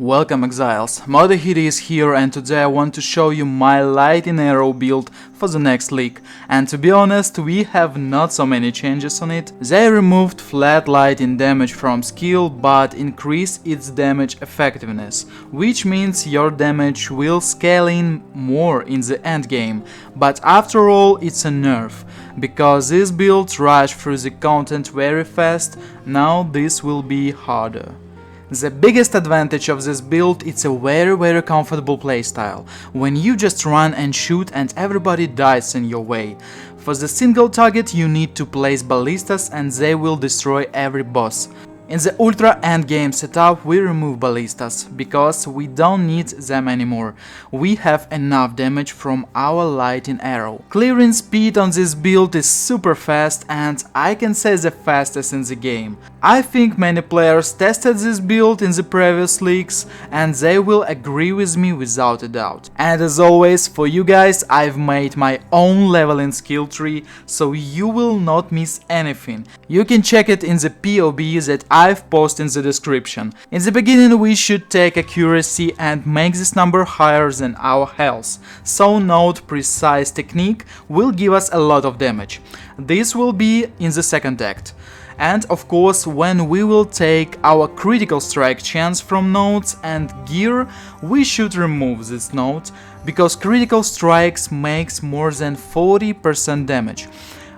Welcome Exiles, Motherhead is here and today I want to show you my Lightning Arrow build for the next league. And to be honest, we have not so many changes on it. They removed flat lightning damage from skill but increased its damage effectiveness, which means your damage will scale in more in the endgame. But after all, it's a nerf, because these builds rush through the content very fast. Now this will be harder. The biggest advantage of this build, it's a very comfortable playstyle, when you just run and shoot and everybody dies in your way. For the single target you need to place ballistas and they will destroy every boss. In the ultra endgame setup we remove ballistas, because we don't need them anymore. We have enough damage from our Lightning Arrow. Clearing speed on this build is super fast and I can say the fastest in the game. I think many players tested this build in the previous leagues and they will agree with me without a doubt. And as always, for you guys I've made my own leveling skill tree, so you will not miss anything. You can check it in the POB that I've posted in the description. In the beginning we should take accuracy and make this number higher than our health, so note precise technique will give us a lot of damage. This will be in the second act. And of course, when we will take our critical strike chance from nodes and gear, we should remove this node, because critical strikes makes more than 40% damage.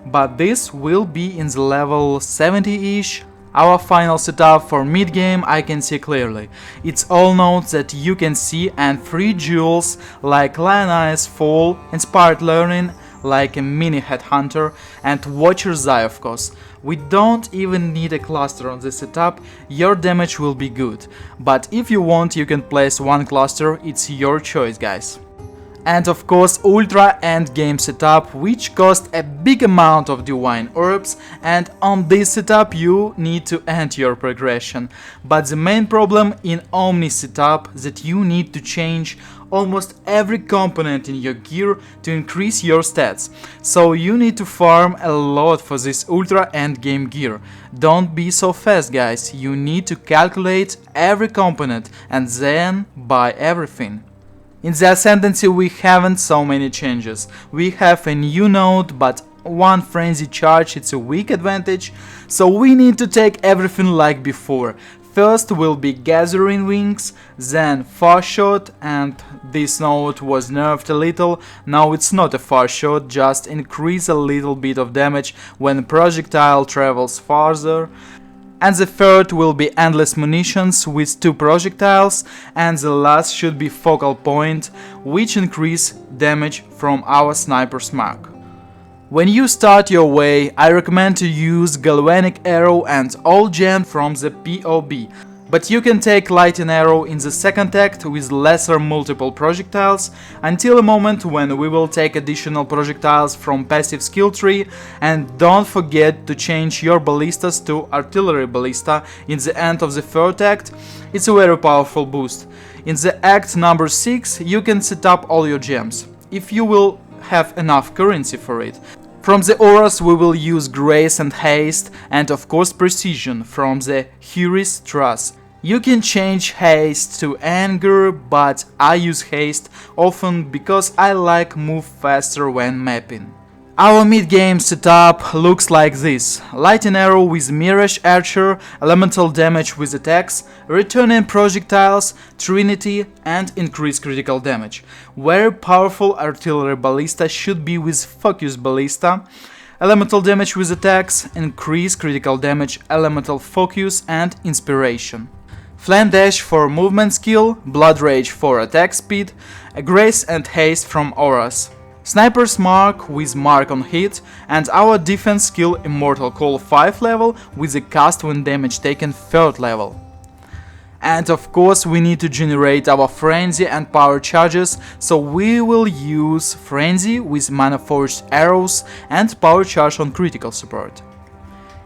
But this will be in the level 70-ish. Our final setup for mid-game I can see clearly. It's all nodes that you can see and 3 jewels like Lion Eyes, Fall, Inspired Learning, like a mini headhunter, and Watcher's Eye of course. We don't even need a cluster on this setup, your damage will be good. But if you want you can place one cluster, it's your choice guys. And of course ultra endgame setup, which cost a big amount of divine orbs, and on this setup you need to end your progression. But the main problem in Omni setup that you need to change almost every component in your gear to increase your stats, so you need to farm a lot for this ultra endgame gear. Don't be so fast guys, you need to calculate every component and then buy everything. In the Ascendancy we haven't so many changes. We have a new node, but one frenzy charge, it's a weak advantage, so we need to take everything like before. First will be Gathering Wings, then Far Shot, and this node was nerfed a little. Now it's not a far shot, just increase a little bit of damage when projectile travels farther. And the third will be Endless Munitions with 2 projectiles, and the last should be Focal Point, which increase damage from our Sniper's Mark. When you start your way, I recommend to use Galvanic Arrow and all gem from the POB. But you can take Lightning Arrow in the second act with lesser multiple projectiles, until a moment when we will take additional projectiles from passive skill tree. And don't forget to change your ballistas to artillery ballista in the end of the third act, it's a very powerful boost. In the act number 6 you can set up all your gems, if you will have enough currency for it. From the auras we will use Grace and Haste, and of course Precision from the Huri's Trust. You can change Haste to Anger, but I use Haste often because I like move faster when mapping. Our mid-game setup looks like this: Lightning Arrow with Mirage Archer, elemental damage with attacks, returning projectiles, Trinity, and increased critical damage. Very powerful artillery ballista should be with Focus Ballista, elemental damage with attacks, increased critical damage, elemental focus, and inspiration. Flame Dash for movement skill, Blood Rage for attack speed, Grace and Haste from auras. Sniper's Mark with Mark on hit, and our defense skill Immortal Call 5 level with the cast when damage taken 3rd level. And of course we need to generate our Frenzy and power charges, so we will use Frenzy with Mana Forged Arrows and power charge on critical support.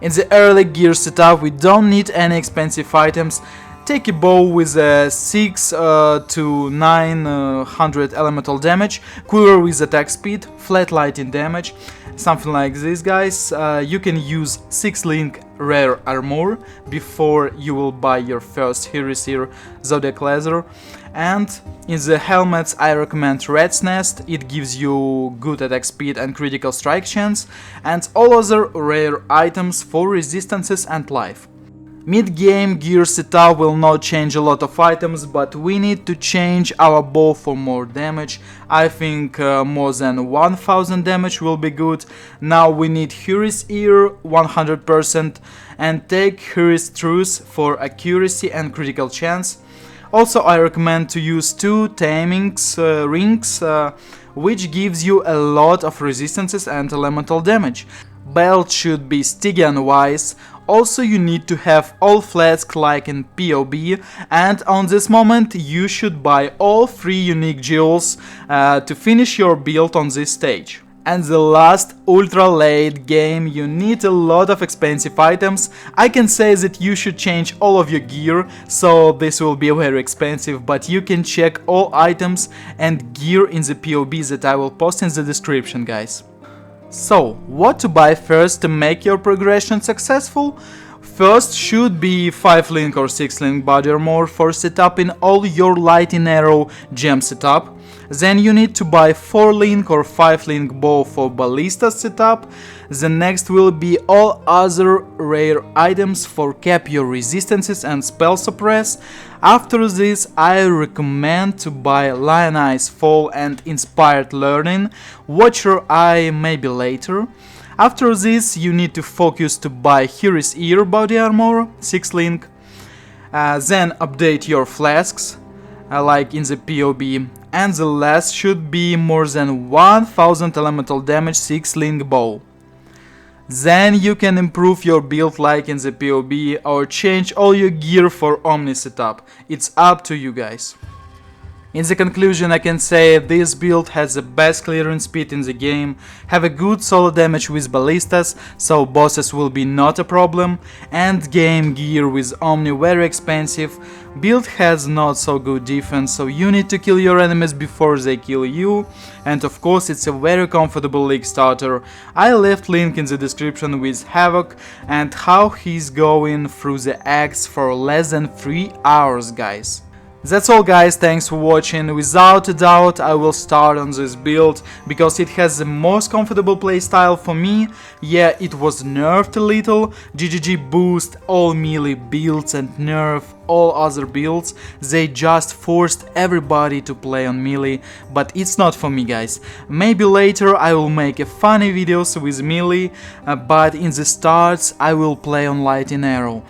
In the early gear setup we don't need any expensive items. Take a bow with a 6 to 900 elemental damage, quiver with attack speed, flat lightning damage, something like this, guys. You can use 6 link rare armor before you will buy your first Hero Zodiac Laser. And in the helmets I recommend Rat's Nest, it gives you good attack speed and critical strike chance, and all other rare items for resistances and life. Mid-game gear setup will not change a lot of items, but we need to change our bow for more damage. I think more than 1000 damage will be good. Now we need Huri's Ear 100% and take Huri's Truth for accuracy and critical chance. Also I recommend to use 2 Taming's rings, which gives you a lot of resistances and elemental damage. Belt should be Stygian wise. Also you need to have all flasks like in PoB, and on this moment you should buy all 3 unique jewels to finish your build on this stage. And the last ultra late game you need a lot of expensive items. I can say that you should change all of your gear, so this will be very expensive, but you can check all items and gear in the PoB that I will post in the description, guys. So, what to buy first to make your progression successful? First should be 5 link or 6 link body armor for setup in all your Lightning Arrow gem setup. Then you need to buy 4 link or 5 link bow for ballista setup. The next will be all other rare items for cap your resistances and spell suppress. After this I recommend to buy Lion Eyes Fall and Inspired Learning, Watcher Eye maybe later. After this you need to focus to buy Huri's Ear body armor, 6 link. Then update your flasks, like in the PoB. And the last should be more than 1000 elemental damage 6 link bow. Then you can improve your build like in the PoB or change all your gear for Omni setup. It's up to you guys. In the conclusion I can say this build has the best clearance speed in the game, have a good solo damage with ballistas, so bosses will be not a problem, and game gear with Omni very expensive. Build has not so good defense, so you need to kill your enemies before they kill you, and of course it's a very comfortable league starter. I left link in the description with Havoc and how he's going through the acts for less than 3 hours, guys. That's all, guys, thanks for watching. Without a doubt I will start on this build because it has the most comfortable playstyle for me. Yeah, it was nerfed a little, GGG boost all melee builds and nerf all other builds. They just forced everybody to play on melee, but it's not for me, guys. Maybe later I will make a funny videos with melee, but in the starts I will play on Lightning Arrow.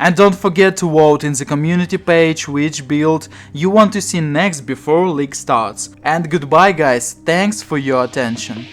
And don't forget to vote in the community page which build you want to see next before league starts. And goodbye, guys, thanks for your attention.